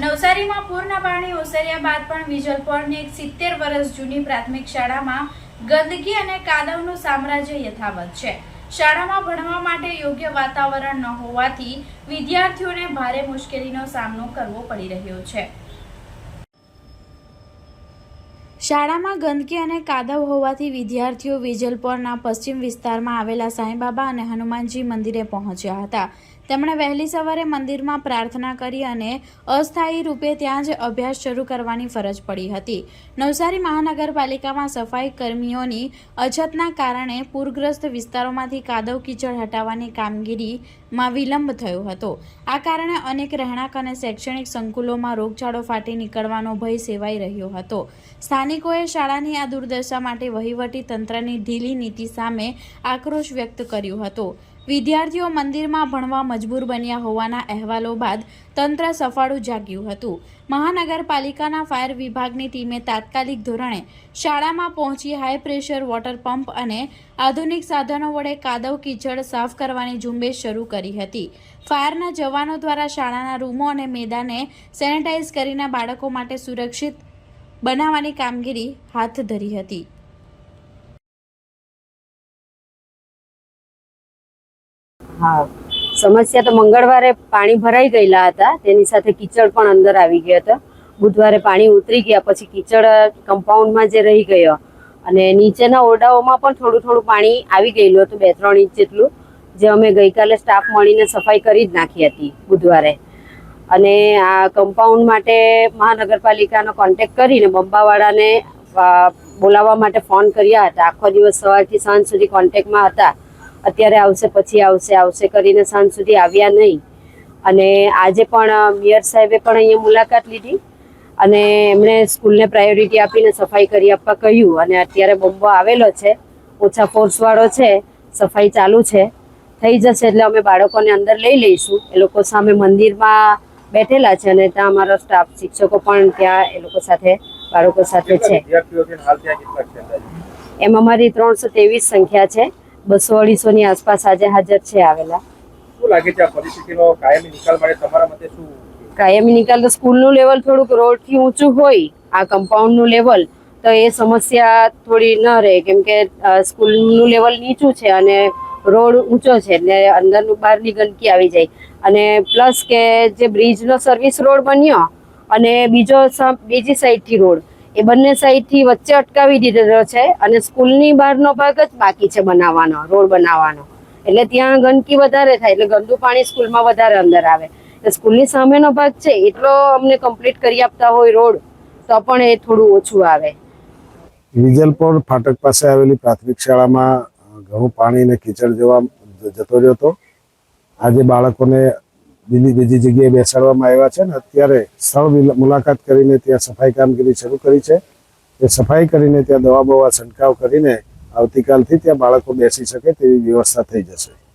નવસારીમાં પૂરના પાણી ઓસર્યા બાદ પણ વિજલપોરની એક 70 વર્ષ જૂની પ્રાથમિક શાળામાં ગંદકી અને કાદવનું સામ્રાજ્ય યથાવત છે। શાળામાં ભણવા માટે યોગ્ય વાતાવરણ ન હોવાથી વિદ્યાર્થીઓને ભારે મુશ્કેલીનો સામનો કરવો પડી રહ્યો છે। શાળામાં ગંદકી અને કાદવ હોવાથી વિદ્યાર્થીઓ વિજલપોરના પશ્ચિમ વિસ્તારમાં આવેલા સાંઈબાબા અને હનુમાનજી મંદિરે પહોંચ્યા હતા। તેમણે વહેલી સવારે મંદિરમાં પ્રાર્થના કરી અને અસ્થાયી રૂપે ત્યાં જ અભ્યાસ શરૂ કરવાની ફરજ પડી હતી। નવસારી મહાનગરપાલિકામાં સફાઈ કર્મીઓની અછતના કારણે પૂરગ્રસ્ત વિસ્તારોમાંથી કાદવ કીચડ હટાવવાની કામગીરીમાં વિલંબ થયો હતો। આ કારણે અનેક રહેણાંક અને શૈક્ષણિક સંકુલોમાં રોગચાળો ફાટી નીકળવાનો ભય સેવાઈ રહ્યો હતો। સ્થાનિકોએ શાળાની આ દુર્દશા માટે વહીવટી તંત્રની ઢીલી નીતિ સામે આક્રોશ વ્યક્ત કર્યો હતો। વિદ્યાર્થીઓ મંદિરમાં ભણવા મજબૂર બન્યા હોવાના અહેવાલો બાદ તંત્ર સફાળું જાગ્યું હતું। મહાનગરપાલિકાના ફાયર વિભાગની ટીમે તાત્કાલિક ધોરણે શાળામાં પહોંચી હાઈ પ્રેશર વોટર પંપ અને આધુનિક સાધનો વડે કાદવ કીચડ સાફ કરવાની ઝુંબેશ શરૂ કરી હતી। ફાયરના જવાનો દ્વારા શાળાના રૂમો અને મેદાનને સેનેટાઈઝ કરીને બાળકો માટે સુરક્ષિત બનાવવાની કામગીરી હાથ ધરી હતી। हाँ, समस्या तो मंगळवारे पाणी भराई गयेला हता, तेनी साथे कीचड़ पण अंदर आवी गयो हतो। बुधवारे पाणी उतरी गया पछी कीचड़ कम्पाउंड में जे रही गयो अने नीचेना ओरडाओमां पण थोडुं थोडुं पाणी आवी गयेलुं हतुं, 2-3 इंच जेटલું, जे अमे गईकाले स्टाफ मळीने सफाई करी ज नाखी हती बुधवारे। अने आ कम्पाउंड माटे महानगरपालिकानो कॉन्टेक्ट करीने बंबावाळाने बोलाववा माटे फोन कर्या हता। आखो दिवस सवारथी सांज सुधी कॉन्टेक्टमां हता। અત્યારે આવશે પછી આવશે કરીને સાંજ સુધી આવ્યા નહીં અને આજે પણ મેયર સાહેબે પણ અહીંયા મુલાકાત લીધી અને એમણે સ્કૂલને પ્રાયોરિટી આપીને સફાઈ કરી આપવા કહ્યું અને અત્યારે બોમ્બો આવેલો છે, ઓછા ફોર્સવાળો છે, સફાઈ ચાલુ છે, થઈ જશે એટલે અમે બાળકોને અંદર લઈ લઈશું। એ લોકો સામે મંદિરમાં બેઠેલા છે અને ત્યાં અમારો સ્ટાફ શિક્ષકો પણ ત્યાં એ લોકો સાથે બાળકો સાથે છે। એમ અમારી 323 સંખ્યા છે। 200-250 ની આસપાસ આજે હાજર છે આવેલા। શું લાગે છે આ પરિસ્થિતિનો કાયમી નિકાલ માટે તમારા મતે શું? કાયમી નિકાલ તો સ્કૂલનું લેવલ થોડુંક રોડથી ઊંચું હોય, આ કમ્પાઉન્ડનું લેવલ તો એ સમસ્યા થોડી ન રહે, કેમ કે સ્કૂલનું લેવલ નીચું છે અને રોડ ઊંચો છે એટલે અંદરનું બહારની ગંદકી આવી જાય। અને પ્લસ કે જે બ્રિજનો સર્વિસ રોડ બન્યો અને બીજી સાઈડથી રોડ, એ બંને સાઈડથી વચ્ચે અટકાવી દીધેલો છે અને સ્કૂલની બહારનો ભાગ જ બાકી છે બનાવવાનો, રોડ બનાવવાનો, એટલે ત્યાં ગંદકી વધારે થાય એટલે ગંદુ પાણી સ્કૂલમાં વધારે અંદર આવે। એટલે સ્કૂલની સામેનો ભાગ છે એટલો અમને કમ્પ્લીટ કરી આપતા હોય રોડ તો પણ એ થોડું ઓછું આવે। વિજલપોર ફાટક પાસે આવેલી પ્રાથમિક શાળામાં ઘણું પાણી અને કીચડ જતો રહ્યો હતો। આજે બાળકોને બીજી જગ્યાએ બેસાડવામાં આવ્યા છે ને અત્યારે સ્થળ મુલાકાત કરીને ત્યાં સફાઈ કામગીરી શરૂ કરી છે। એ સફાઈ કરીને ત્યાં દવા બવા છંટકાવ કરીને આવતીકાલથી ત્યાં બાળકો બેસી શકે તેવી વ્યવસ્થા થઈ જશે।